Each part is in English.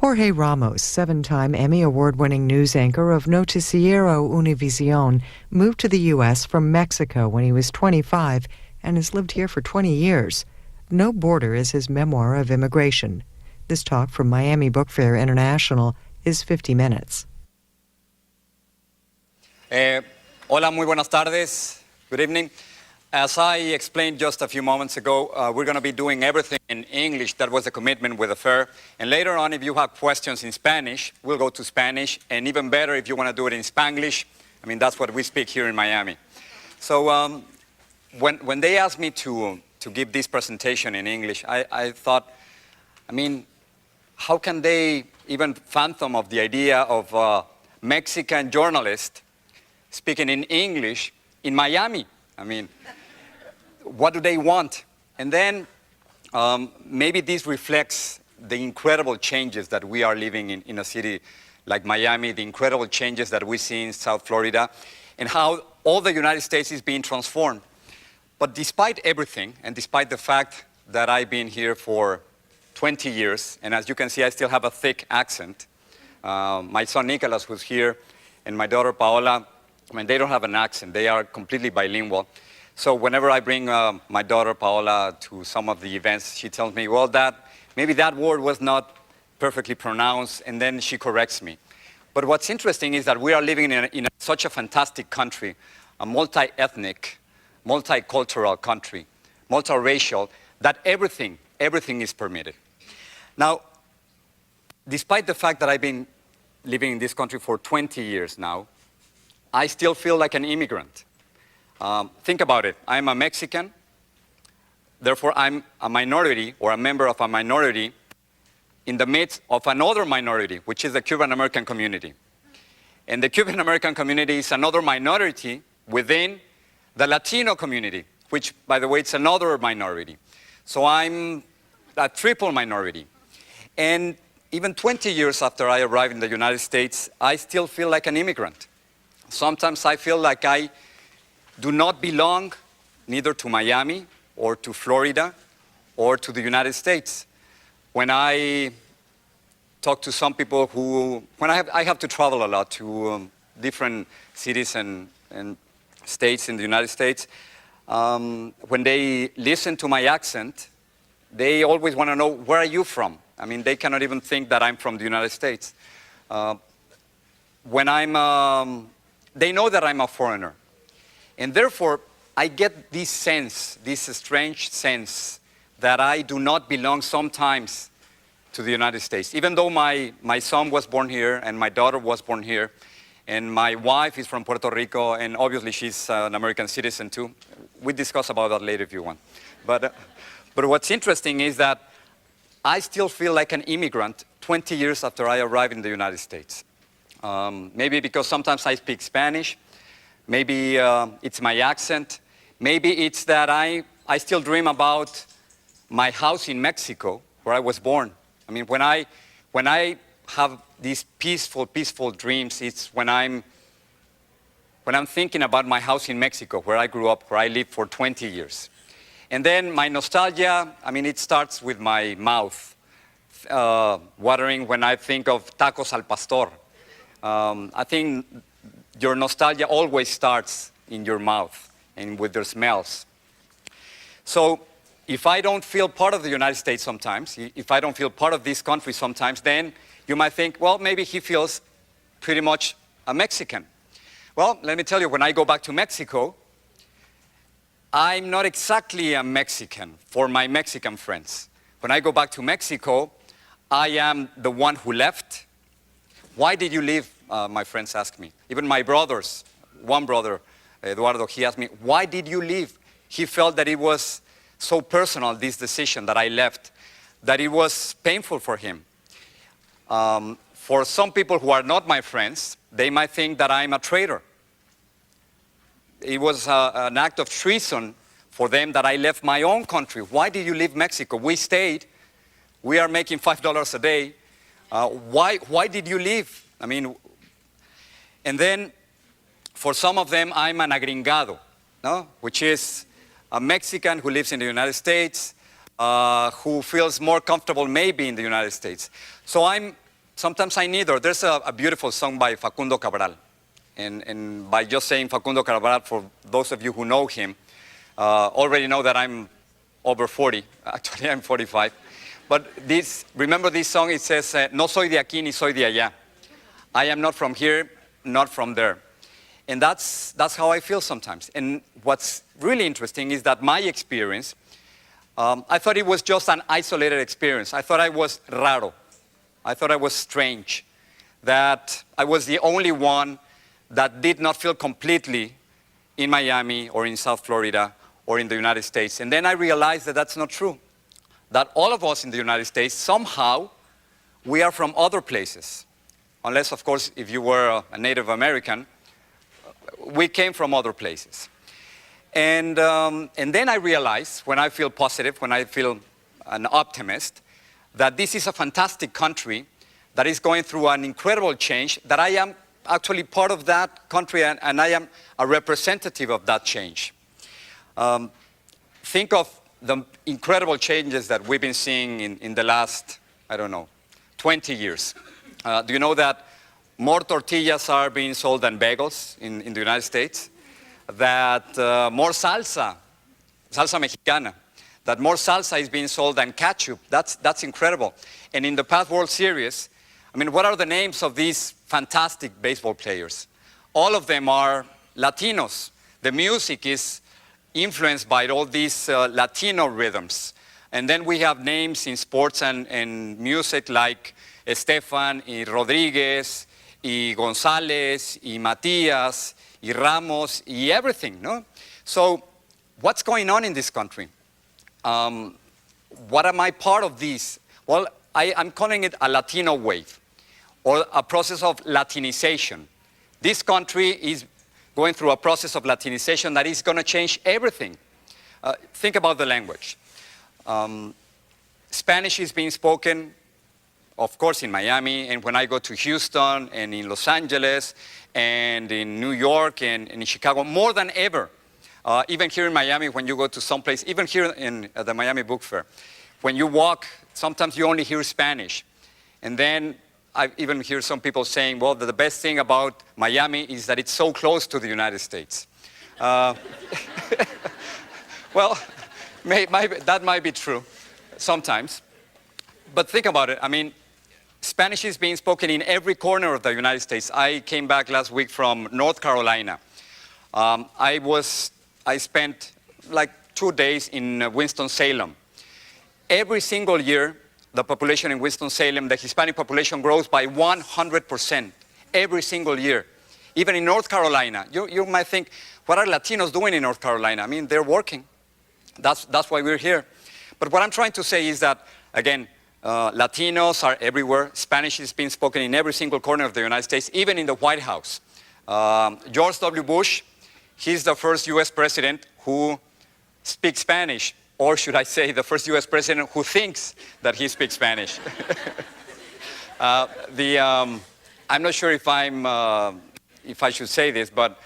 Jorge Ramos, seven-time Emmy Award-winning news anchor of Noticiero Univision, moved to the U.S. from Mexico when he was 25 and has lived here for 20 years. No Border is his memoir of immigration. This talk from Miami Book Fair International is 50 minutes. Hola, muy buenas tardes. Good evening. As I explained just a few moments ago, we're going to be doing everything in English. That was a commitment with the fair. And later on, if you have questions in Spanish, we'll go to Spanish. And even better, if you want to do it in Spanglish, I mean, that's what we speak here in Miami. So when they asked me to give this presentation in English, I thought, I mean, how can they even fathom of the idea of a Mexican journalist speaking in English in Miami? I mean, what do they want? And then maybe this reflects the incredible changes that we are living in a city like Miami, the incredible changes that we see in South Florida, and how all the United States is being transformed. But despite everything, and despite the fact that I've been here for 20 years, and as you can see, I still have a thick accent. My son Nicholas, who's here, and my daughter Paola, I mean, they don't have an accent. They are completely bilingual. So whenever I bring my daughter Paola to some of the events, she tells me, well, maybe that word was not perfectly pronounced, and then she corrects me. But what's interesting is that we are living in such a fantastic country, a multi-ethnic, multicultural country, multiracial, that everything is permitted. Now, despite the fact that I've been living in this country for 20 years now, I still feel like an immigrant. Think about it. I'm a Mexican. Therefore, I'm a minority or a member of a minority in the midst of another minority, which is the Cuban American community. And the Cuban American community is another minority within the Latino community, which, by the way, it's another minority. So I'm a triple minority. And even 20 years after I arrived in the United States, I still feel like an immigrant. Sometimes I feel like I do not belong neither to Miami or to Florida or to the United States. When I talk to some people when I have to travel a lot to different cities and states in the United States, when they listen to my accent, they always want to know, where are you from? I mean, they cannot even think that I'm from the United States. They know that I'm a foreigner. And therefore, I get this sense, this strange sense, that I do not belong sometimes to the United States. Even though my son was born here and my daughter was born here, and my wife is from Puerto Rico, and obviously she's an American citizen too. We discuss about that later if you want. But what's interesting is that I still feel like an immigrant 20 years after I arrived in the United States. Maybe because sometimes I speak Spanish. Maybe it's my accent. Maybe it's that I still dream about my house in Mexico, where I was born. I mean, when I have these peaceful dreams, it's when I'm thinking about my house in Mexico, where I grew up, where I lived for 20 years. And then my nostalgia, I mean, it starts with my mouth watering when I think of tacos al pastor. I think your nostalgia always starts in your mouth and with their smells. So if I don't feel part of the United States sometimes, if I don't feel part of this country sometimes, then you might think, well, maybe he feels pretty much a Mexican. Well, let me tell you, when I go back to Mexico, I'm not exactly a Mexican for my Mexican friends. When I go back to Mexico, I am the one who left. Why did you leave? My friends ask me. Even my brothers, one brother, Eduardo, he asked me, why did you leave? He felt that it was so personal, this decision that I left, that it was painful for him. For some people who are not my friends, they might think that I'm a traitor. It was an act of treason for them that I left my own country. Why did you leave Mexico? We stayed. We are making $5 a day. Why did you leave? I mean, and then for some of them, I'm an agringado, no? Which is a Mexican who lives in the United States, who feels more comfortable maybe in the United States. So I'm sometimes I neither. There's a beautiful song by Facundo Cabral. And by just saying Facundo Cabral, for those of you who know him, already know that I'm over 40. Actually, I'm 45. But remember this song, it says, no soy de aquí ni soy de allá. I am not from here, not from there. And that's how I feel sometimes. And what's really interesting is that my experience, I thought it was just an isolated experience. I thought I was raro. I thought I was strange. That I was the only one that did not feel completely in Miami or in South Florida or in the United States. And then I realized that that's not true. That all of us in the United States, somehow, we are from other places. Unless, of course, if you were a Native American, we came from other places. And then I realized, when I feel positive, when I feel an optimist, that this is a fantastic country that is going through an incredible change, that I am actually part of that country, and I am a representative of that change. Think of the incredible changes that we've been seeing in the last, 20 years. Do you know that more tortillas are being sold than bagels in the United States? That more salsa mexicana, that more salsa is being sold than ketchup. That's incredible. And in the past World Series, what are the names of these fantastic baseball players? All of them are Latinos. The music is influenced by all these Latino rhythms. And then we have names in sports and music like Estefan, y Rodriguez, y Gonzalez, y Matias, y Ramos, y everything, no? So what's going on in this country? What am I part of this? Well, I'm calling it a Latino wave, or a process of Latinization. This country is going through a process of Latinization that is going to change everything. Think about the language. Spanish is being spoken, of course, in Miami, and when I go to Houston, and in Los Angeles, and in New York, and in Chicago, more than ever. Even here in Miami, when you go to some place, even here at the Miami Book Fair, when you walk, sometimes you only hear Spanish. And then I even hear some people saying, well, the best thing about Miami is that it's so close to the United States. Well, that might be true sometimes. But think about it. Spanish is being spoken in every corner of the United States. I came back last week from North Carolina. I spent like 2 days in Winston-Salem. Every single year, the population in Winston-Salem, the Hispanic population grows by 100% every single year. Even in North Carolina, you might think, what are Latinos doing in North Carolina? They're working. That's why we're here. But what I'm trying to say is that, again, Latinos are everywhere. Spanish is being spoken in every single corner of the United States, even in the White House. George W. Bush, he's the first U.S. president who speaks Spanish. Or should I say, the first U.S. president who thinks that he speaks Spanish. I'm not sure if I should say this, but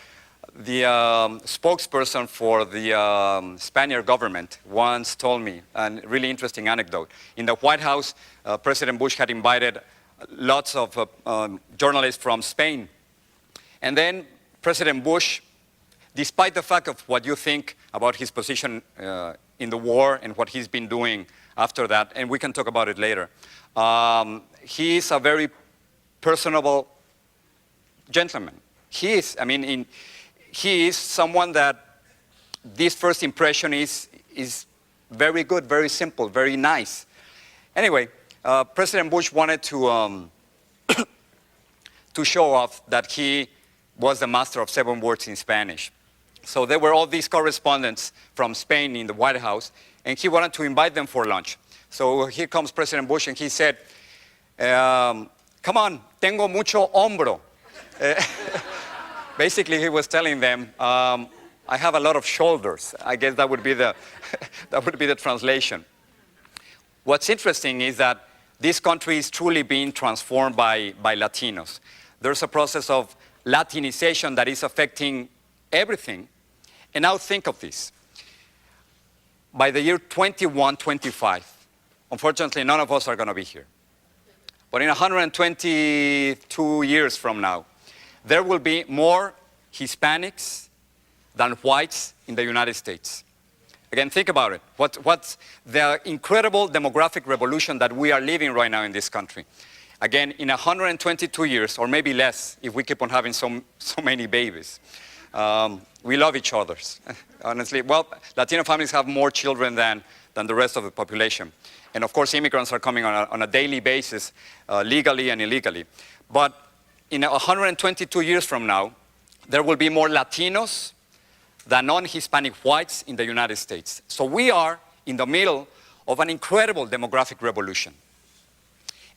the spokesperson for the Spaniard government once told me a really interesting anecdote. In the White House, President Bush had invited lots of journalists from Spain. And then President Bush, despite the fact of what you think about his position in the war and what he's been doing after that, and we can talk about it later, he is a very personable gentleman. He is someone that this first impression is very good, very simple, very nice. Anyway, President Bush wanted to to show off that he was the master of 7 words in Spanish. So there were all these correspondents from Spain in the White House, and he wanted to invite them for lunch. So here comes President Bush, and he said, come on, tengo mucho hombro. Basically, he was telling them, I have a lot of shoulders. I guess that would be the, that would be the translation. What's interesting is that this country is truly being transformed by Latinos. There's a process of Latinization that is affecting everything. And now think of this. By the year 2125, unfortunately, none of us are going to be here. but in 122 years from now, there will be more Hispanics than whites in the United States. Again, think about it. What's the incredible demographic revolution that we are living right now in this country? Again, in 122 years, or maybe less, if we keep on having so many babies. We love each other, honestly. Well, Latino families have more children than the rest of the population. And of course, immigrants are coming on a daily basis, legally and illegally. But in 122 years from now, there will be more Latinos than non-Hispanic whites in the United States. So we are in the middle of an incredible demographic revolution.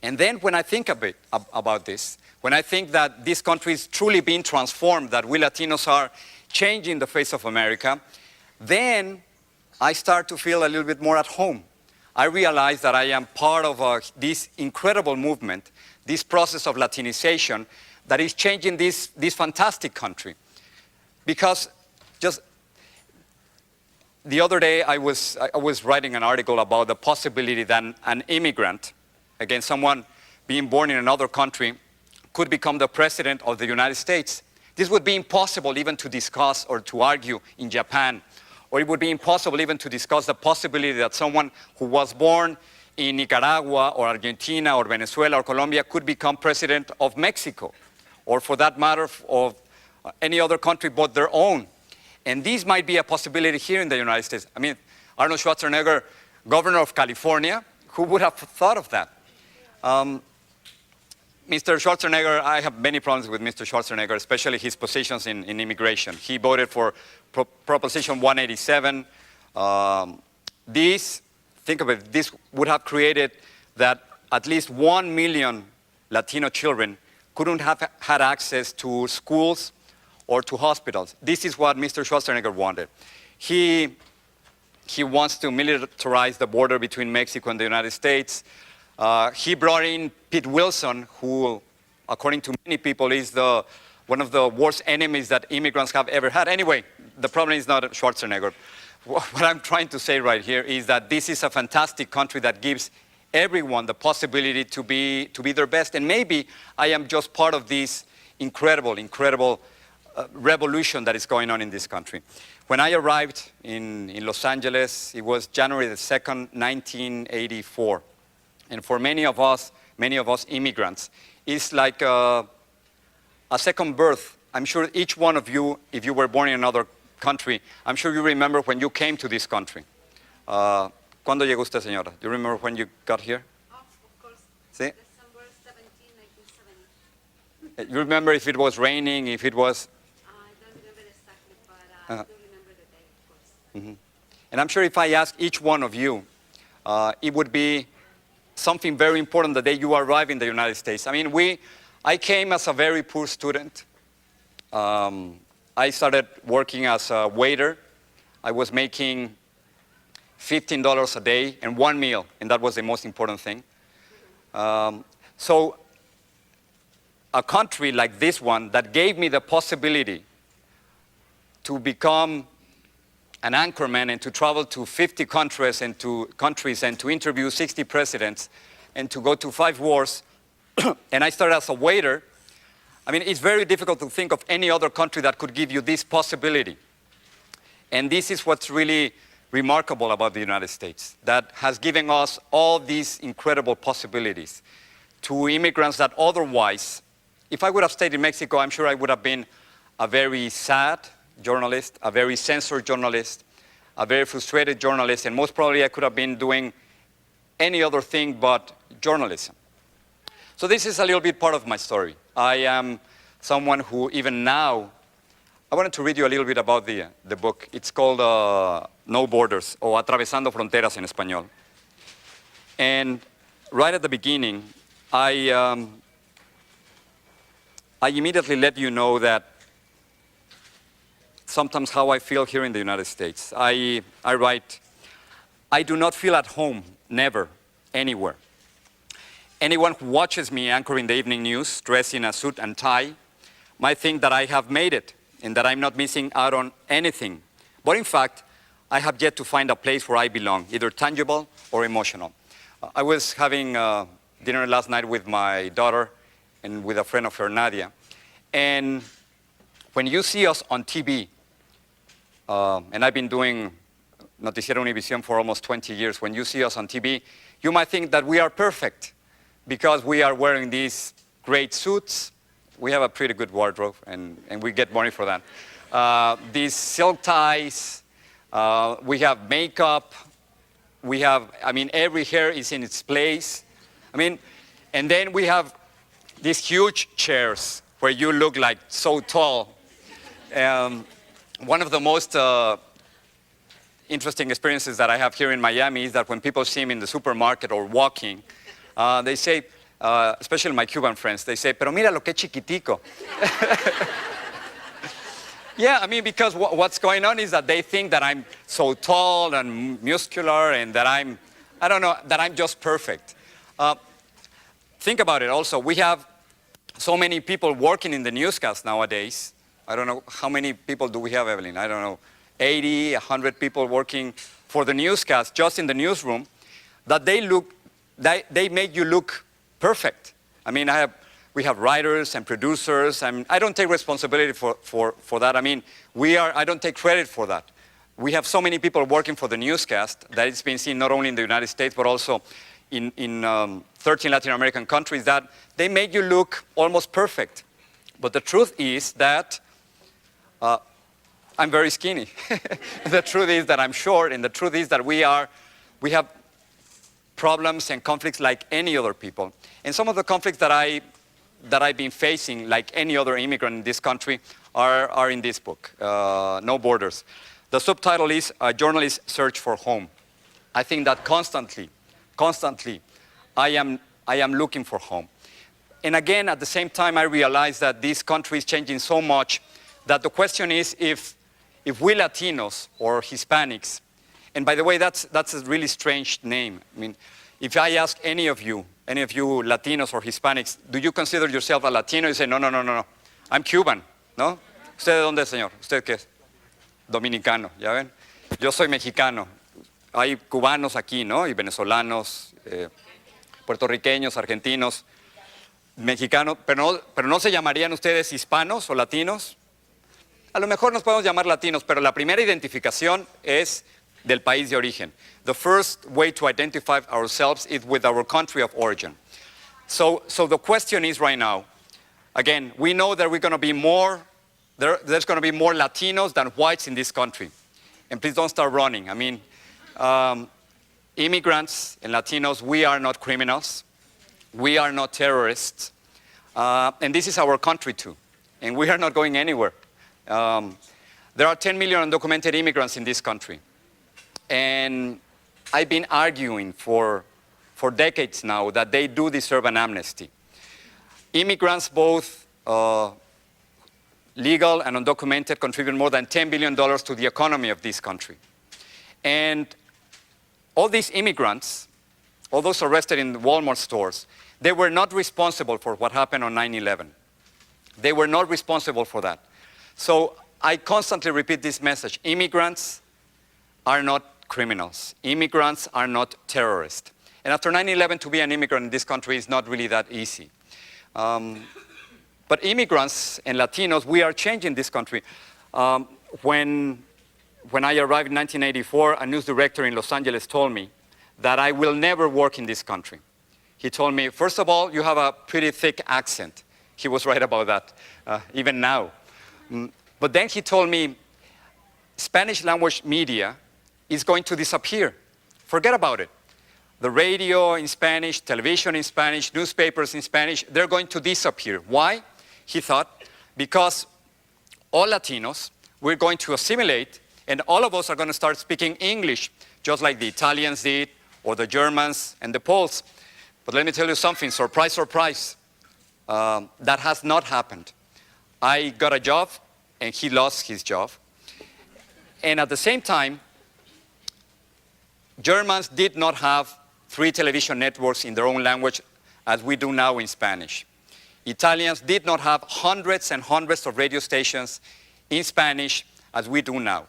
And then when I think a bit about this, when I think that this country is truly being transformed, that we Latinos are changing the face of America, then I start to feel a little bit more at home. I realize that I am part of this incredible movement, this process of Latinization that is changing this fantastic country. Because just the other day I was writing an article about the possibility that an immigrant, again, someone being born in another country, could become the president of the United States. This would be impossible even to discuss or to argue in Japan, or it would be impossible even to discuss the possibility that someone who was born in Nicaragua or Argentina or Venezuela or Colombia could become president of Mexico, or for that matter of any other country but their own. And this might be a possibility here in the United States. I mean, Arnold Schwarzenegger, governor of California, who would have thought of that? Mr. Schwarzenegger, I have many problems with Mr. Schwarzenegger, especially his positions in immigration. He voted for Proposition 187. Think of it, this would have created that at least 1 million Latino children couldn't have had access to schools or to hospitals. This is what Mr. Schwarzenegger wanted. He wants to militarize the border between Mexico and the United States. He brought in Pete Wilson, who, according to many people, is one of the worst enemies that immigrants have ever had. Anyway, the problem is not Schwarzenegger. What I'm trying to say right here is that this is a fantastic country that gives everyone the possibility to be their best. And maybe I am just part of this incredible revolution that is going on in this country. When I arrived in Los Angeles, it was January the 2nd, 1984. And for many of us immigrants, it's like a second birth. I'm sure each one of you, if you were born in another country, I'm sure you remember when you came to this country. ¿Cuándo llegó usted, señora? Do you remember when you got here? Oh, of course. ¿Sí? December 17, 1970. You remember if it was raining, if it was... I don't remember exactly, but I do remember the day, of course. Mm-hmm. And I'm sure if I ask each one of you, it would be something very important the day you arrive in the United States. I mean, I came as a very poor student. I started working as a waiter. I was making $15 a day and one meal, and that was the most important thing. So a country like this one that gave me the possibility to become an anchorman and to travel to 50 countries and to interview 60 presidents and to go to 5 wars, and I started as a waiter. I mean, it's very difficult to think of any other country that could give you this possibility. And this is what's really remarkable about the United States, that has given us all these incredible possibilities to immigrants that otherwise, if I would have stayed in Mexico, I'm sure I would have been a very sad journalist, a very censored journalist, a very frustrated journalist, and most probably I could have been doing any other thing but journalism. So this is a little bit part of my story. I am someone who even now, I wanted to read you a little bit about the book. It's called No Borders, o Atravesando Fronteras en español. And right at the beginning, I immediately let you know that sometimes how I feel here in the United States. I write, I do not feel at home, never, anywhere. Anyone who watches me anchoring the evening news, dressed in a suit and tie, might think that I have made it and that I'm not missing out on anything. But in fact, I have yet to find a place where I belong, either tangible or emotional. I was having dinner last night with my daughter and with a friend of her, Nadia. And when you see us on TV, and I've been doing Noticiero Univision for almost 20 years, when you see us on TV, you might think that we are perfect because we are wearing these great suits. We have a pretty good wardrobe, and we get money for that. These silk ties, we have makeup, we have, every hair is in its place. And then we have these huge chairs where you look like so tall. One of the most interesting experiences that I have here in Miami is that when people see me in the supermarket or walking, they say, especially my Cuban friends, they say, pero mira lo que chiquitico. Yeah, because what's going on is that they think that I'm so tall and muscular and that that I'm just perfect. Think about it also. We have so many people working in the newscast nowadays. I don't know, how many people do we have, Evelyn? I don't know, 80, 100 people working for the newscast, just in the newsroom, that they make you look perfect. We have writers and producers, and I don't take responsibility for that. I don't take credit for that. We have so many people working for the newscast that it's been seen not only in the United States, but also in 13 Latin American countries, that they make you look almost perfect. But the truth is that I'm very skinny. The truth is that I'm short, and the truth is that we have problems and conflicts like any other people. And some of the conflicts that I've been facing, like any other immigrant in this country, are in this book, No Borders. The subtitle is A Journalist's Search for Home. I think that constantly, I am looking for home. And again, at the same time, I realize that this country is changing so much that the question is if we Latinos or Hispanics, and by the way, that's a really strange name. If I ask any of you Latinos or Hispanics, do you consider yourself a Latino? You say, no, I'm Cuban, ¿no? ¿Usted de dónde es, señor? ¿Usted qué es? Dominicano, ¿ya ven? Yo soy mexicano. Hay cubanos aquí, ¿no? Y venezolanos, puertorriqueños, argentinos, mexicanos, pero no se llamarían ustedes hispanos o latinos. A lo mejor nos podemos llamar latinos, pero la primera identificación es del país de origen. The first way to identify ourselves is with our country of origin. So the question is right now, again, we know that we're going to be there's going to be more Latinos than whites in this country. And please don't start running. Immigrants and Latinos, we are not criminals. We are not terrorists. And this is our country too. And we are not going anywhere. There are 10 million undocumented immigrants in this country. And I've been arguing for decades now that they do deserve an amnesty. Immigrants, both legal and undocumented, contribute more than $10 billion to the economy of this country. And all these immigrants, all those arrested in Walmart stores, they were not responsible for what happened on 9/11. They were not responsible for that. So I constantly repeat this message. Immigrants are not criminals. Immigrants are not terrorists. And after 9/11, to be an immigrant in this country is not really that easy. But immigrants and Latinos, we are changing this country. When I arrived in 1984, a news director in Los Angeles told me that I will never work in this country. He told me, first of all, you have a pretty thick accent. He was right about that, even now. But then he told me, Spanish language media is going to disappear. Forget about it. The radio in Spanish, television in Spanish, newspapers in Spanish, they're going to disappear. Why? He thought, because all Latinos, we're going to assimilate, and all of us are going to start speaking English, just like the Italians did, or the Germans and the Poles. But let me tell you something, surprise, surprise. That has not happened. I got a job, and he lost his job. And at the same time, Germans did not have 3 television networks in their own language as we do now in Spanish. Italians did not have hundreds and hundreds of radio stations in Spanish as we do now.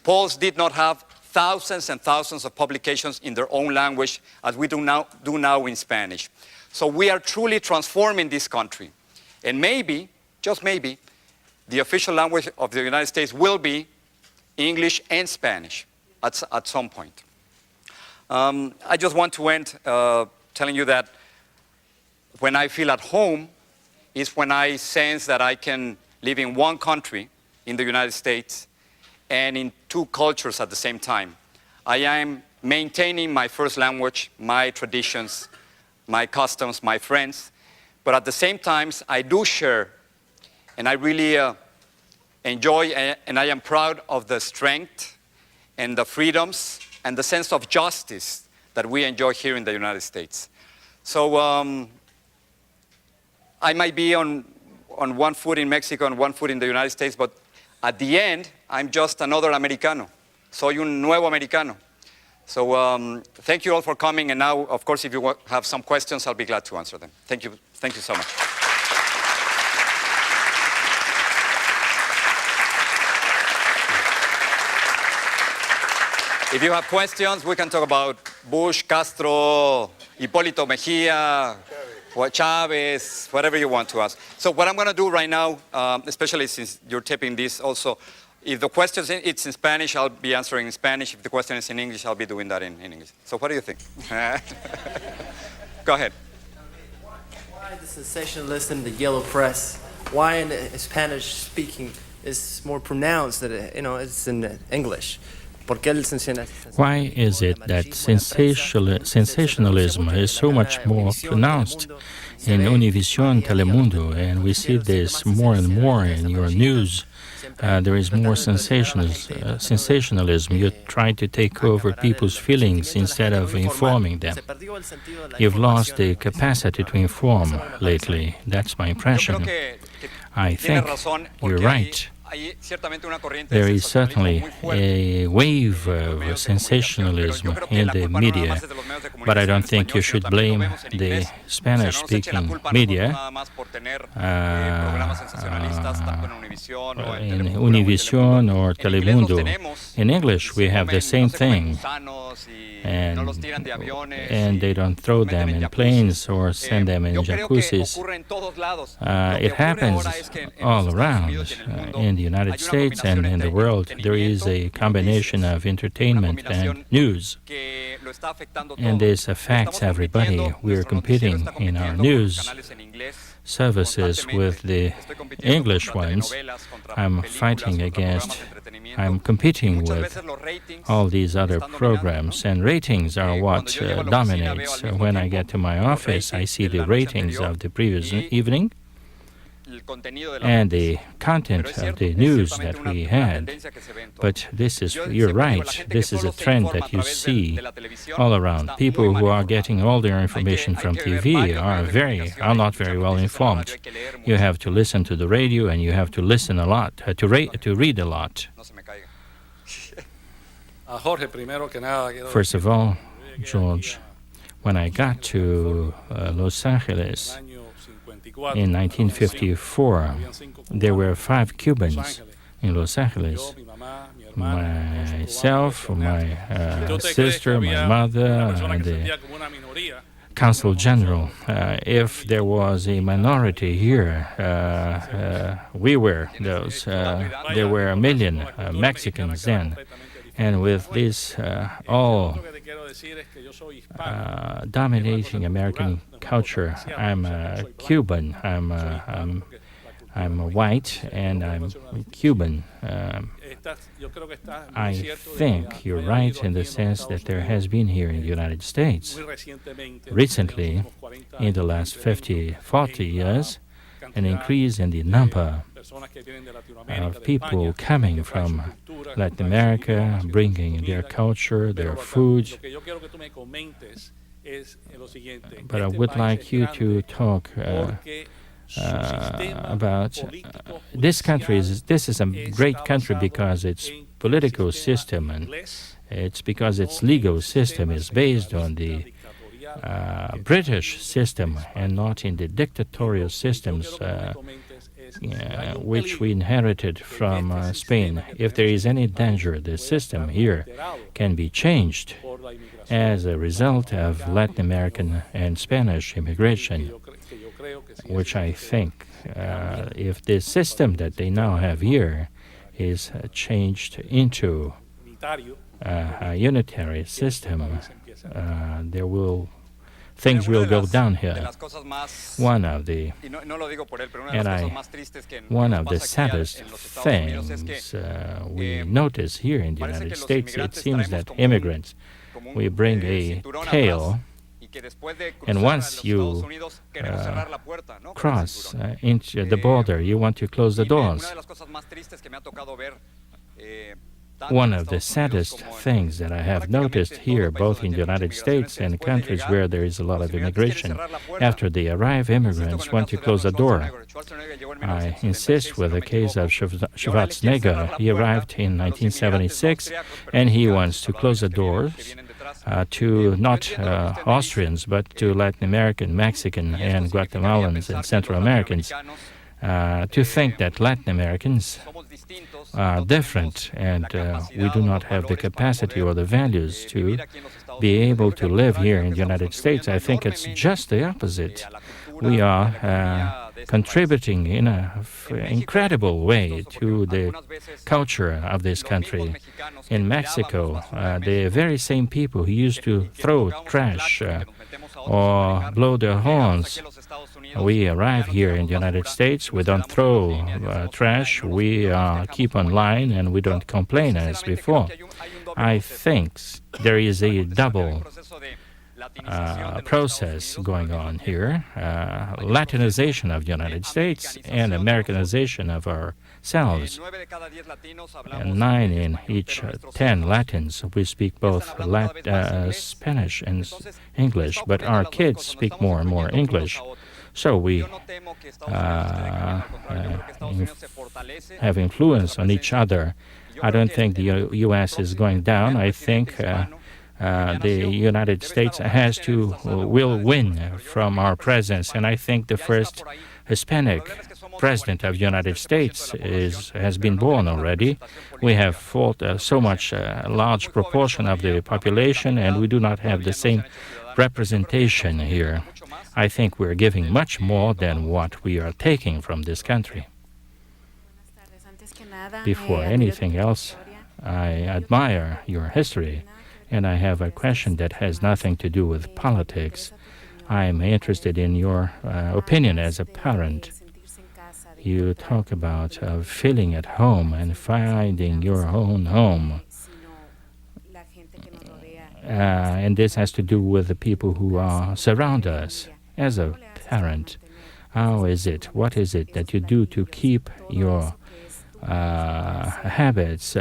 Poles did not have thousands and thousands of publications in their own language, as we do now in Spanish. So we are truly transforming this country. And maybe, just maybe, the official language of the United States will be English and Spanish at some point. I just want to end telling you that when I feel at home is when I sense that I can live in one country, in the United States, and in two cultures at the same time. I am maintaining my first language, my traditions, my customs, my friends, but at the same time, I do share, and I really enjoy, and I am proud of the strength and the freedoms and the sense of justice that we enjoy here in the United States. So I might be on one foot in Mexico and one foot in the United States, but at the end, I'm just another Americano. Soy un nuevo americano. So thank you all for coming, and now, of course, if you have some questions, I'll be glad to answer them. Thank you so much. If you have questions, we can talk about Bush, Castro, Hipólito Mejía, Chavez, whatever you want to ask. So what I'm going to do right now, especially since you're taping this also, if the question it's in Spanish, I'll be answering in Spanish. If the question is in English, I'll be doing that in English. So what do you think? Go ahead. Why the sensationalism in the yellow press? Why in Spanish speaking is more pronounced that it's in English? Why is it that sensationalism is so much more pronounced in Univision, Telemundo, and we see this more and more in your news? There is more sensationalism. You try to take over people's feelings instead of informing them. You've lost the capacity to inform lately. That's my impression. I think you're right. There is certainly a wave of sensationalism in the media, but I don't think you should blame the Spanish-speaking media. In Univision or Telemundo, in English we have the same thing, and they don't throw them in planes or send them in jacuzzis. It happens all around in the United States and in the world. There is a combination of entertainment and news, and this affects everybody. We're competing in our news services with the English ones. I'm competing with all these other programs, and ratings are what dominates. When I get to my office, I see the ratings of the previous evening and the content of the news that we had. But you're right, this is a trend that you see all around. People who are getting all their information from TV are not very well informed. You have to listen to the radio, and you have to listen a lot, to read a lot. First of all, George, when I got to Los Angeles in 1954, there were 5 Cubans in Los Angeles. Myself, my sister, my mother, and the Consul General. If there was a minority here, we were those. There were 1 million Mexicans then. And with this all dominating American culture, I'm a Cuban. I'm white, and I'm Cuban. I think you're right in the sense that there has been here in the United States, recently, in the last 40 years, an increase in the number of people coming from Latin America, bringing their culture, their food. But I would like you to talk about this country. This is a great country because its political system and it's because its legal system is based on the British system and not in the dictatorial systems which we inherited from Spain. If there is any danger, the system here can be changed as a result of Latin American and Spanish immigration, which I think, if the system that they now have here is changed into a unitary system, things will go downhill. One of the saddest things we notice here in the United States, it seems that immigrants, we bring a tale, and once you cross into the border, you want to close the doors. One of the saddest things that I have noticed here, both in the United States and countries where there is a lot of immigration, after they arrive, immigrants want to close the door. I insist with the case of Schwarzenegger. He arrived in 1976, and he wants to close the doors to not Austrians, but to Latin American, Mexican, and Guatemalans and Central Americans. To think that Latin Americans are different and we do not have the capacity or the values to be able to live here in the United States, I think it's just the opposite. We are contributing in an incredible way to the culture of this country. In Mexico, the very same people who used to throw trash or blow their horns, we arrive here in the United States, we don't throw trash, we keep on line and we don't complain as before. I think there is a double process going on here, Latinization of the United States and Americanization of ourselves. And 9 in each 10 Latins, we speak both Spanish and English, but our kids speak more and more English. So we have influence on each other. I don't think the U.S. is going down. I think the United States will win from our presence. And I think the first Hispanic president of the United States has been born already. We have fought so much large proportion of the population, and we do not have the same representation here. I think we're giving much more than what we are taking from this country. Before anything else, I admire your history, and I have a question that has nothing to do with politics. I'm interested in your opinion as a parent. You talk about feeling at home and finding your own home. And this has to do with the people who surround us. As a parent, how is it? What is it that you do to keep your habits,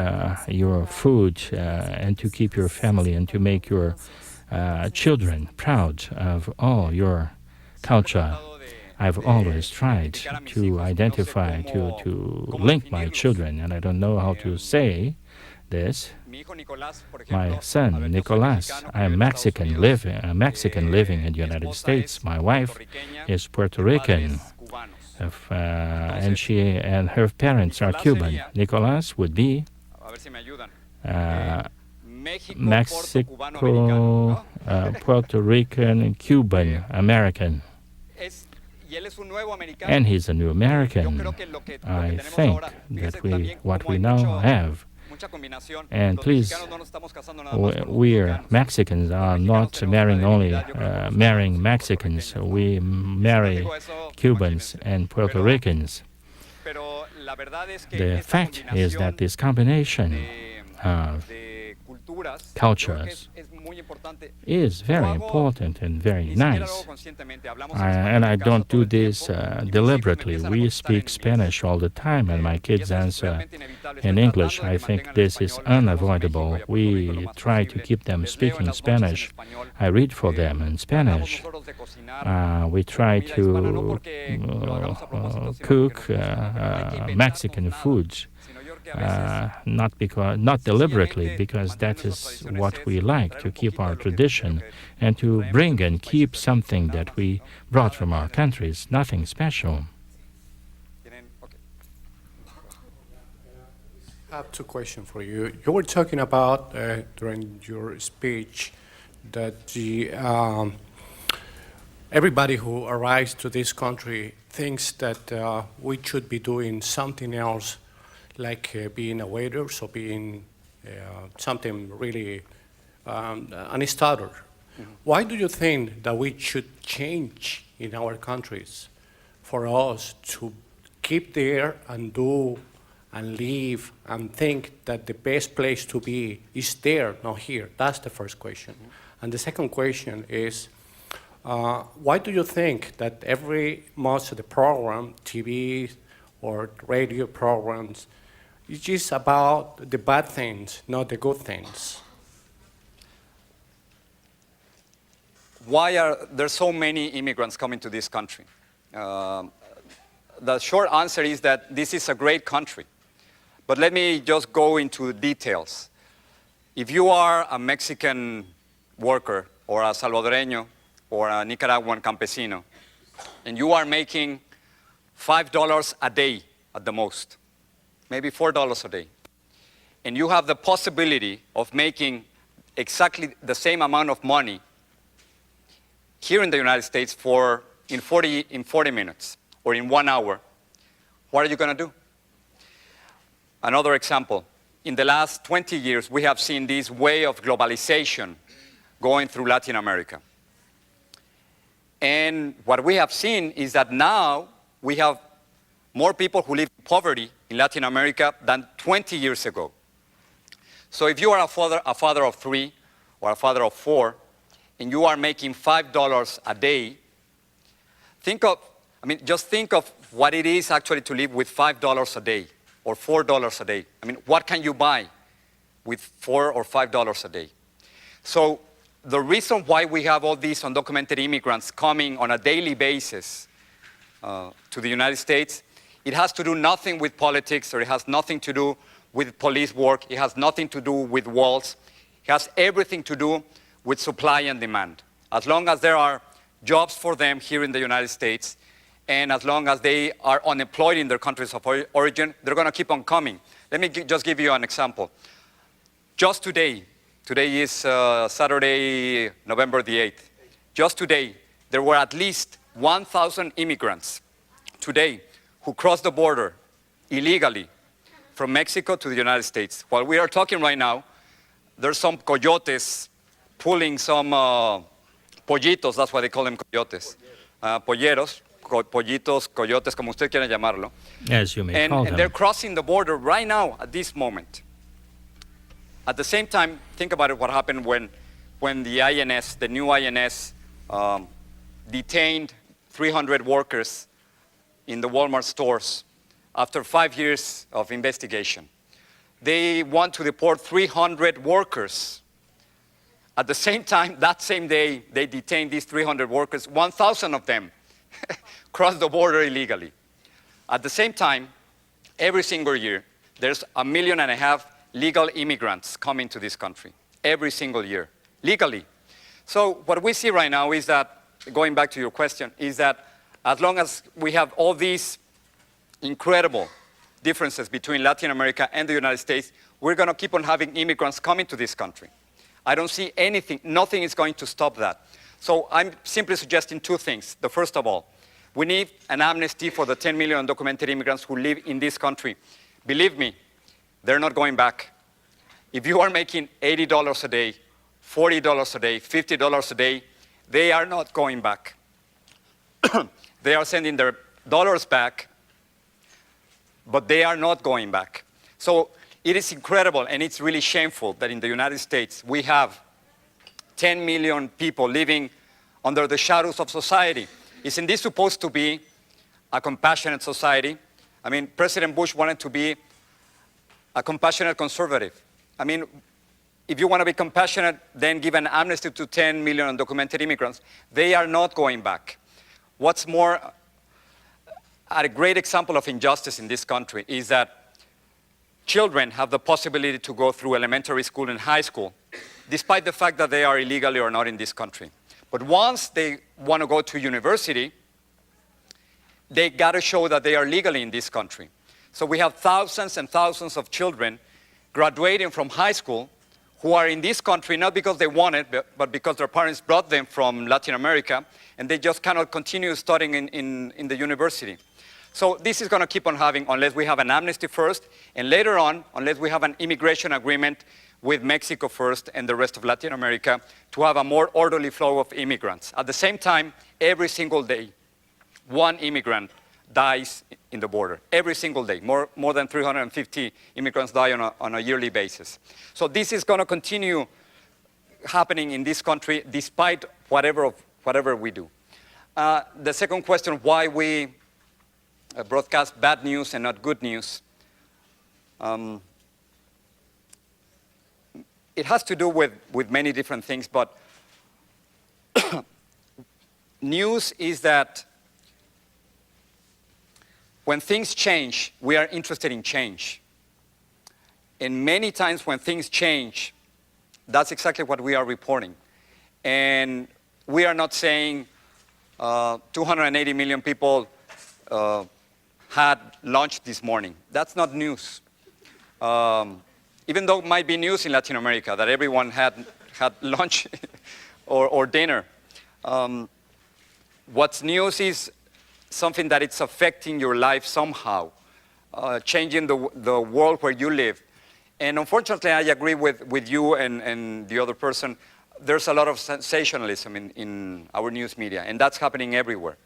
your food, and to keep your family and to make your children proud of all your culture? I've always tried to identify, to link my children, and I don't know how to say this. My son, Nicolas, I'm Mexican living in the United States. My wife is Puerto Rican, and she and her parents are Cuban. Nicolas would be Mexico, Puerto Rican, Cuban, American. And he's a new American. I think that what we now have. And please, we Mexicans are not marrying Mexicans. We marry Cubans and Puerto Ricans. The fact is that this combination of cultures is very important and very nice. And I don't do this deliberately. We speak Spanish all the time, and my kids answer in English. I think this is unavoidable. We try to keep them speaking Spanish. I read for them in Spanish. We try to cook Mexican foods. Not deliberately, because that is what we like, to keep our tradition and to bring and keep something that we brought from our countries, nothing special. I have two questions for you. You were talking about during your speech that everybody who arrives to this country thinks that we should be doing something else, like being a waiter, so being something really an starter. Mm-hmm. Why do you think that we should change in our countries for us to keep there and do and live and think that the best place to be is there, not here? That's the first question. Mm-hmm. And the second question is, why do you think that most of the program, TV or radio programs, is just about the bad things, not the good things? Why are there so many immigrants coming to this country? The short answer is that this is a great country. But let me just go into details. If you are a Mexican worker or a Salvadoreño or a Nicaraguan campesino, and you are making $5 a day at the most, maybe $4 a day, and you have the possibility of making exactly the same amount of money here in the United States in 40 minutes or in 1 hour, what are you going to do? Another example, in the last 20 years, we have seen this way of globalization going through Latin America. And what we have seen is that now we have more people who live in poverty in Latin America than 20 years ago. So if you are a father of 3 or a father of 4, and you are making $5 a day, just think of what it is actually to live with $5 a day or $4 a day. What can you buy with $4 or $5 a day? So the reason why we have all these undocumented immigrants coming on a daily basis to the United States, it has to do nothing with politics, or it has nothing to do with police work. It has nothing to do with walls. It has everything to do with supply and demand. As long as there are jobs for them here in the United States, and as long as they are unemployed in their countries of origin, they're going to keep on coming. Let me just give you an example. Just today is Saturday, November the 8th. Just today, there were at least 1,000 immigrants today who crossed the border illegally from Mexico to the United States. While we are talking right now, there's some coyotes pulling some pollitos, that's why they call them coyotes, polleros, pollitos, coyotes, como usted quiera llamarlo. As you may call them. And they're crossing the border right now at this moment. At the same time, think about it, what happened when the INS, the new INS, detained 300 workers in the Walmart stores after 5 years of investigation. They want to deport 300 workers. At the same time, that same day, they detained these 300 workers. 1,000 of them crossed the border illegally. At the same time, every single year, there's 1.5 million legal immigrants coming to this country. Every single year, legally. So what we see right now is that, going back to your question, is that as long as we have all these incredible differences between Latin America and the United States, we're going to keep on having immigrants coming to this country. I don't see anything, nothing is going to stop that. So I'm simply suggesting two things. The first of all, we need an amnesty for the 10 million undocumented immigrants who live in this country. Believe me, they're not going back. If you are making $80 a day, $40 a day, $50 a day, they are not going back. They are sending their dollars back, but they are not going back. So it is incredible, and it's really shameful that in the United States we have 10 million people living under the shadows of society. Isn't this supposed to be a compassionate society? President Bush wanted to be a compassionate conservative. If you want to be compassionate, then give an amnesty to 10 million undocumented immigrants. They are not going back. What's more, a great example of injustice in this country is that children have the possibility to go through elementary school and high school, despite the fact that they are illegally or not in this country. But once they want to go to university, they got to show that they are legally in this country. So we have thousands and thousands of children graduating from high school who are in this country not because they want it, but because their parents brought them from Latin America, and they just cannot continue studying in the university. So this is going to keep on having, unless we have an amnesty first, and later on, unless we have an immigration agreement with Mexico first and the rest of Latin America, to have a more orderly flow of immigrants. At the same time, every single day, one immigrant dies in the border. Every single day, more than 350 immigrants die on a yearly basis. So this is going to continue happening in this country despite whatever we do. The second question, why we broadcast bad news and not good news. It has to do with many different things, but news is that when things change, we are interested in change. And many times when things change, that's exactly what we are reporting. And we are not saying 280 million people had lunch this morning. That's not news. Even though it might be news in Latin America that everyone had lunch or dinner. What's news is something that it's affecting your life somehow, changing the world where you live. And unfortunately, I agree with you and the other person. There's a lot of sensationalism in our news media, and that's happening everywhere.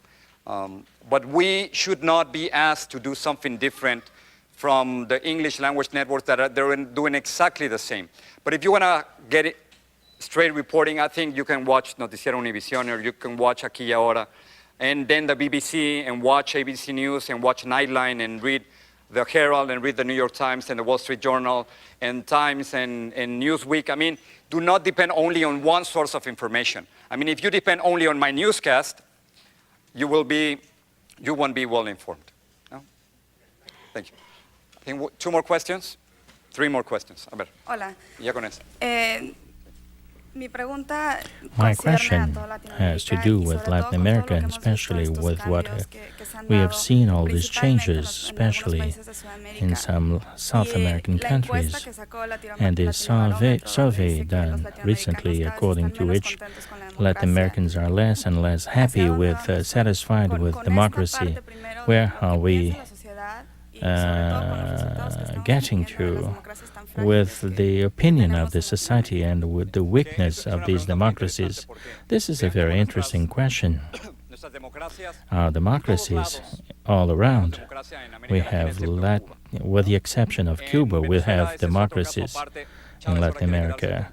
But we should not be asked to do something different from the English language networks that they're doing exactly the same. But if you want to get it straight reporting, I think you can watch Noticiero Univision, or you can watch Aquí y Ahora, and then the BBC, and watch ABC News, and watch Nightline, and read the Herald, and read the New York Times, and the Wall Street Journal, and Times, and Newsweek. I mean, do not depend only on one source of information. I mean, if you depend only on my newscast, you won't be well informed. No? Thank you. I think 2 more questions? 3 more questions. A ver. Hola. Ya con eso. My question has to do with Latin America, and especially with what we have seen, all these changes, especially in some South American countries. And the survey done recently, according to which Latin Americans are less and less happy with, satisfied with democracy. Where are we getting to with the opinion of the society and with the weakness of these democracies? This is a very interesting question. Our democracies all around, we have, with the exception of Cuba, we have democracies in Latin America.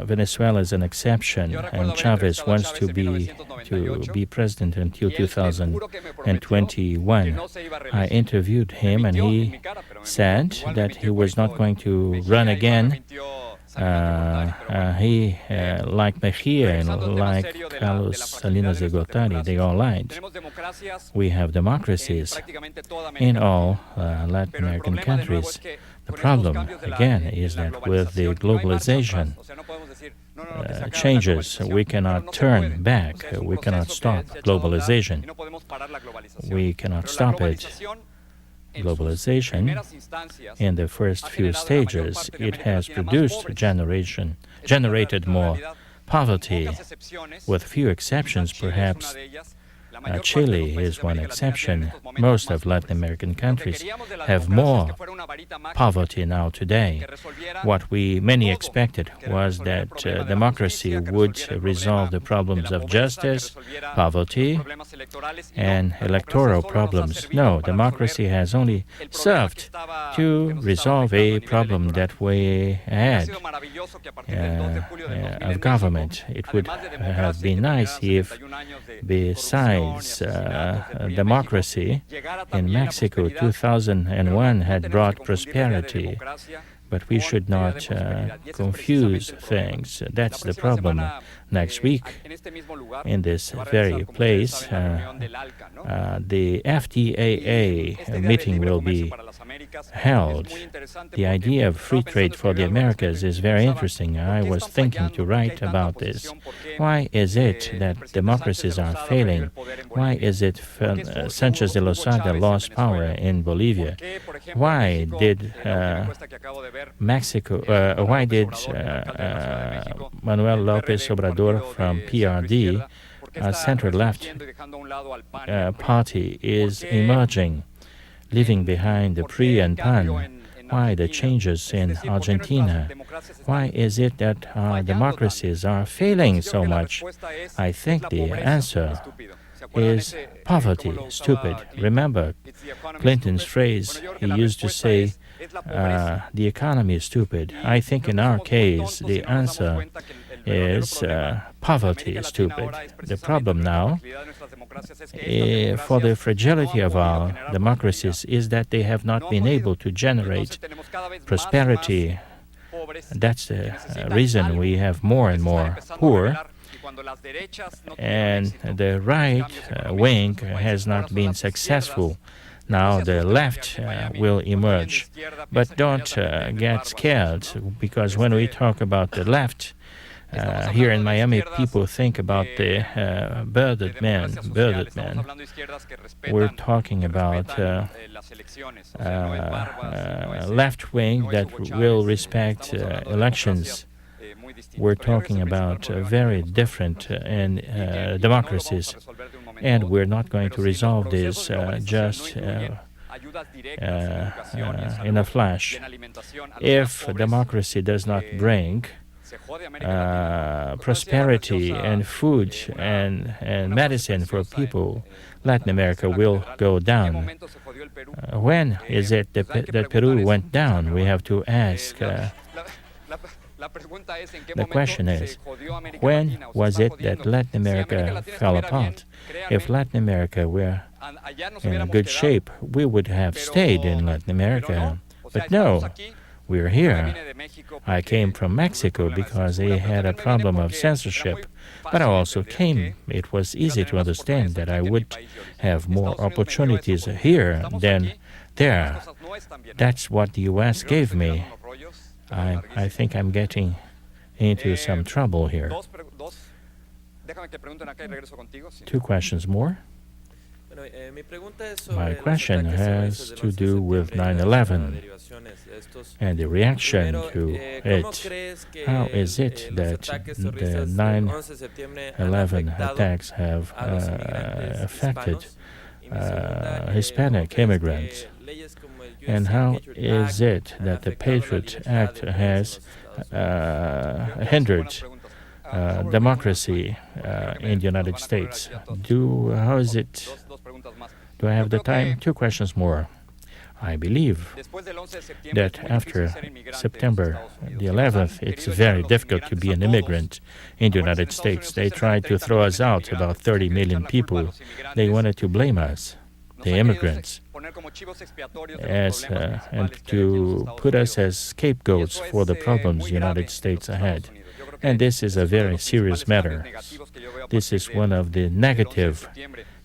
Venezuela is an exception, and Chavez wants to be president until 2021. I interviewed him, and he said that he was not going to run again. He, like Mejia and like Carlos Salinas de Gortari, they all lied. We have democracies in all Latin American countries. The problem, again, is that with the globalization changes, we cannot turn back. We cannot stop globalization. We cannot stop it. Globalization, in the first few stages, it has generated more poverty. With few exceptions, perhaps Chile is one exception. Most of Latin American countries have more poverty now today. What many expected was that democracy would resolve the problems of justice, poverty, and electoral problems. No, democracy has only served to resolve a problem that we had of government. It would have been nice if, besides democracy, in Mexico, 2001 had brought prosperity. But we should not confuse things. That's the problem. Next week, in this very place, the FTAA meeting will be held. The idea of free trade for the Americas is very interesting. I was thinking to write about this. Why is it that democracies are failing? Why is it Sanchez de Lozada lost power in Bolivia? why did Manuel López Obrador from PRD, a center-left party, is emerging, leaving behind the PRI and PAN? Why the changes in Argentina? Why is it that our democracies are failing so much? I think the answer is poverty, stupid. Remember Clinton's phrase, he used to say, the economy is stupid. I think in our case, the answer is poverty is stupid. The problem now for the fragility of our democracies is that they have not been able to generate prosperity. That's the reason we have more and more poor. And the right wing has not been successful. Now the left will emerge. But don't get scared, because when we talk about the left, here in Miami, people think about the bearded man. We're talking about left wing that will respect elections. We're talking about very different democracies, and we're not going to resolve this just in a flash. If democracy does not bring prosperity and food and medicine for people, Latin America will go down. When is it that Peru went down? We have to ask. The question is, when was it that Latin America fell apart? If Latin America were in good shape, we would have stayed in Latin America. But no, we're here. I came from Mexico because they had a problem of censorship, but I also came. It was easy to understand that I would have more opportunities here than there. That's what the U.S. gave me. I think I'm getting into some trouble here. 2 questions more. My question has to do with 9/11 and the reaction to it. How is it that the 9/11 attacks have affected Hispanic immigrants? And how is it that the Patriot Act has hindered democracy in the United States? How is it? Do I have the time? 2 questions more. I believe that after September the 11th, it's very difficult to be an immigrant in the United States. They tried to throw us out, about 30 million people. They wanted to blame us, the immigrants, and to put us as scapegoats for the problems the United States had. And this is a very serious matter. This is one of the negative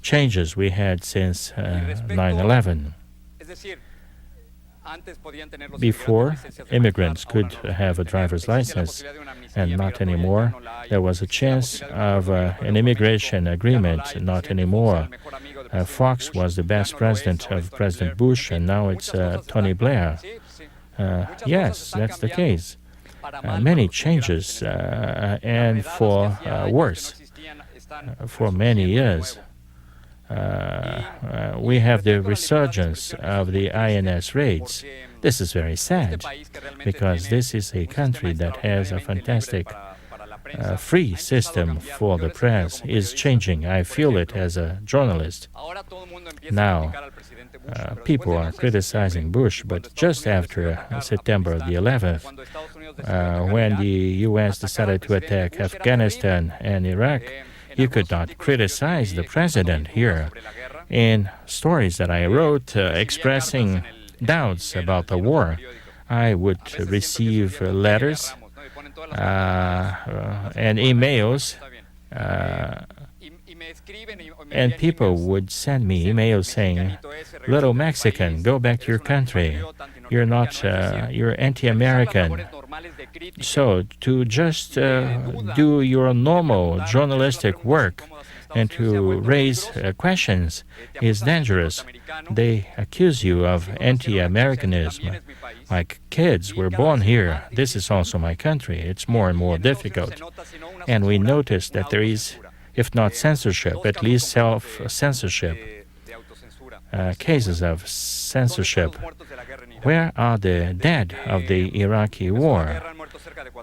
changes we had since 9/11. Before, immigrants could have a driver's license, and not anymore. There was a chance of an immigration agreement, not anymore. Fox was the best president of President Bush, and now it's Tony Blair. Yes, that's the case. Many changes, and for worse. For many years, we have the resurgence of the INS raids. This is very sad, because this is a country that has a fantastic free system for the press. Is changing. I feel it as a journalist. Now, people are criticizing Bush, but just after September the 11th, when the U.S. decided to attack Afghanistan and Iraq, you could not criticize the president here. In stories that I wrote expressing doubts about the war, I would receive letters and emails, and people would send me emails saying, "Little Mexican, go back to your country. You're not, you're anti-American. So to just do your normal journalistic work And to raise questions is dangerous. They accuse you of anti-Americanism. My kids were born here. This is also my country. It's more and more difficult. And we notice that there is, if not censorship, at least self-censorship, cases of censorship. Where are the dead of the Iraqi war?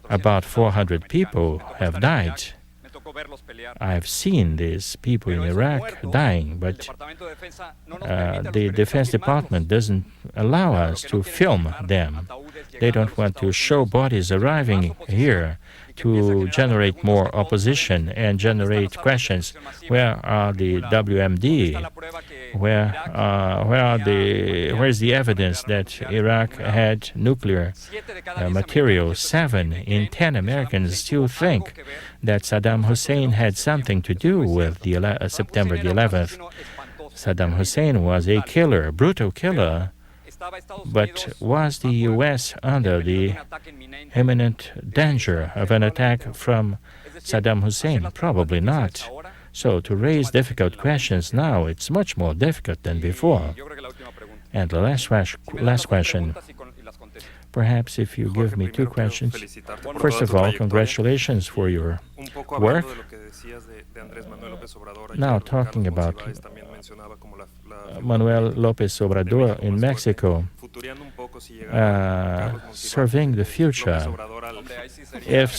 About 400 people have died. I've seen these people in Iraq dying, but the Defense Department doesn't allow us to film them. They don't want to show bodies arriving here to generate more opposition and generate questions. Where are the WMD? Where is the evidence that Iraq had nuclear material? 7 in 10 Americans still think that Saddam Hussein had something to do with the September the 11th. Saddam Hussein was a killer, a brutal killer. But was the U.S. under the imminent danger of an attack from Saddam Hussein? Probably not. So to raise difficult questions now, it's much more difficult than before. And the last question, perhaps if you give me 2 questions. First of all, congratulations for your work. Now talking about Manuel López Obrador in Mexico, surveying the future. If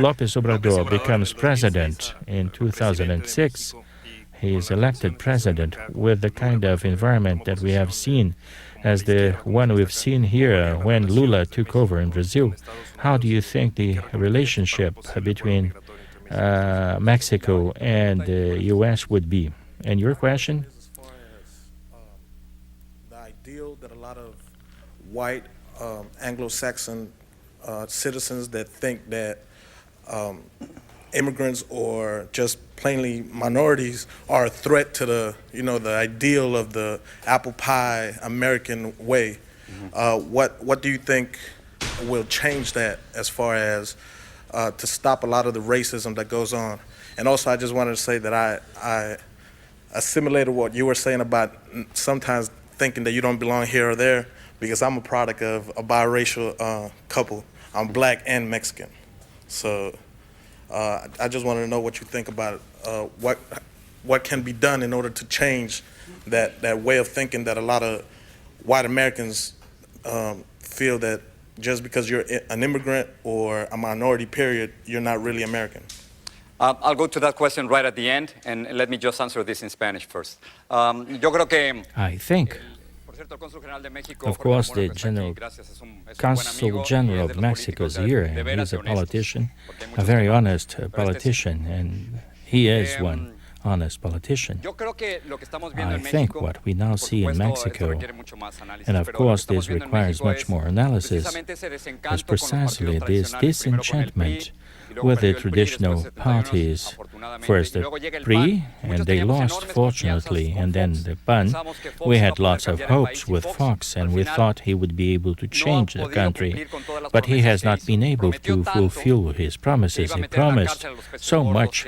López Obrador becomes president in 2006, he is elected president with the kind of environment that we have seen as the one we've seen here when Lula took over in Brazil. How do you think the relationship between Mexico and the U.S. would be? And your question? The ideal that a lot of white Anglo-Saxon citizens that think that immigrants or just plainly minorities are a threat to the ideal of the apple pie American way. What do you think will change that as far as to stop a lot of the racism that goes on? And also, I just wanted to say that I assimilated what you were saying about sometimes thinking that you don't belong here or there, because I'm a product of a biracial couple. I'm black and Mexican. So I just wanted to know what you think about what can be done in order to change that way of thinking that a lot of white Americans feel that just because you're an immigrant or a minority, period, you're not really American. I'll go to that question right at the end, and let me just answer this in Spanish first. I think, of course, the Consul General of Mexico is here, and he's a politician, a very honest politician, and he is one honest politician. I think what we now see in Mexico, and of course this requires much more analysis, is precisely this disenchantment with the traditional parties. First the PRI, and they lost, fortunately, and then the PAN. We had lots of hopes with Fox, and we thought he would be able to change the country, but he has not been able to fulfill his promises. He promised so much.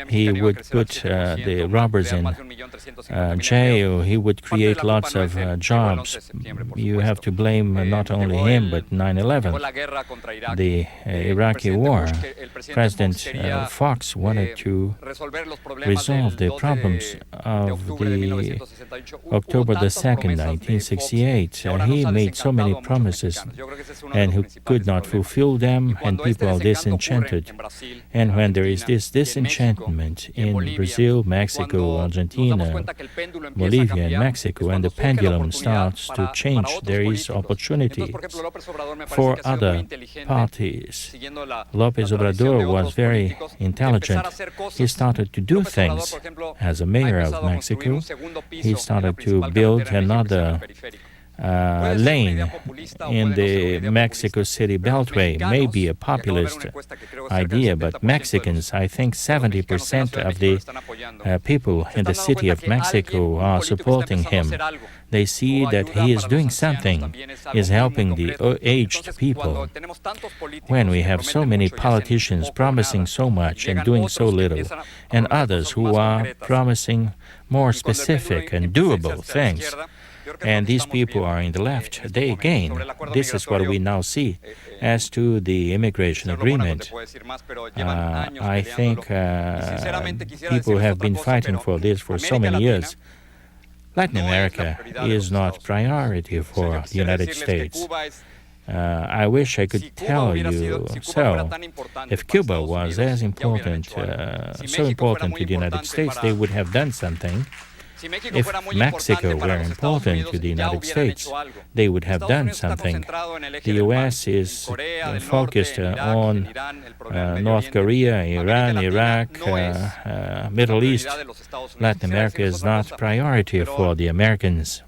He would put the robbers in jail, he would create lots of jobs. You have to blame not only him, but 9/11, the Iraqi war. President Fox wanted to resolve the problems of the October the 2nd, 1968. He made so many promises, and he could not fulfill them, and people are disenchanted. And when there is this disenchantment in Brazil, Mexico, Argentina, Bolivia, and Mexico, and the pendulum starts to change, there is opportunity for other parties. López Obrador was very intelligent. He started to do things. As a mayor of Mexico, he started to build another lane in the Mexico City Beltway may be a populist idea, but Mexicans, I think 70% of the people in the city of Mexico are supporting him. They see that he is doing something, is helping the aged people. When we have so many politicians promising so much and doing so little, and others who are promising more specific and doable things, and these people are in the left, they gain. This is what we now see. As to the immigration agreement, I think people have been fighting for this for so many years. Latin America is not priority for the United States. I wish I could tell you so. If Cuba was as important, so important to the United States, they would have done something. If Mexico were important to the United States, they would have done something. The U.S. is focused on North Korea, Iran, Iraq, Middle East. Latin America is not priority for the Americans.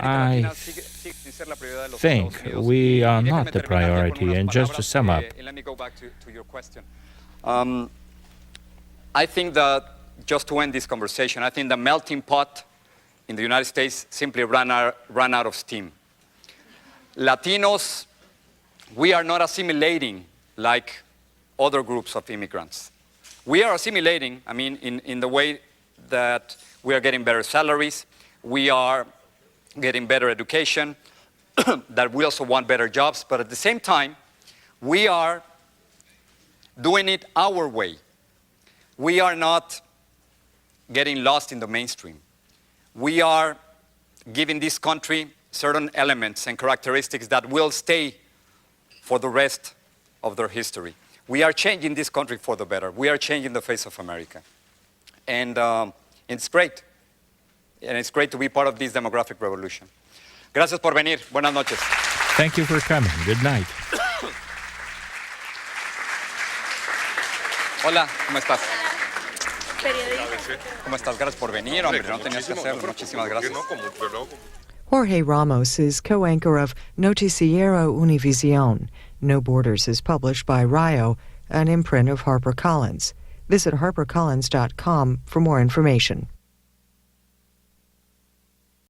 I think we are not the priority. And just to sum up, let me go back to your question. I think that, just to end this conversation, I think the melting pot in the United States simply ran out of steam. Latinos, we are not assimilating like other groups of immigrants. We are assimilating, I mean, in the way that we are getting better salaries, we are getting better education, that we also want better jobs, but at the same time, we are doing it our way. We are not getting lost in the mainstream. We are giving this country certain elements and characteristics that will stay for the rest of their history. We are changing this country for the better. We are changing the face of America. And it's great. And it's great to be part of this demographic revolution. Gracias por venir. Buenas noches. Thank you for coming. Good night. Hola, ¿cómo estás? ¿Cómo estás? Gracias por venir, hombre. No tenías que hacerlo. Muchísimas gracias. Jorge Ramos is co-anchor of Noticiero Univision. No Borders is published by Rayo, an imprint of HarperCollins. Visit harpercollins.com for more information.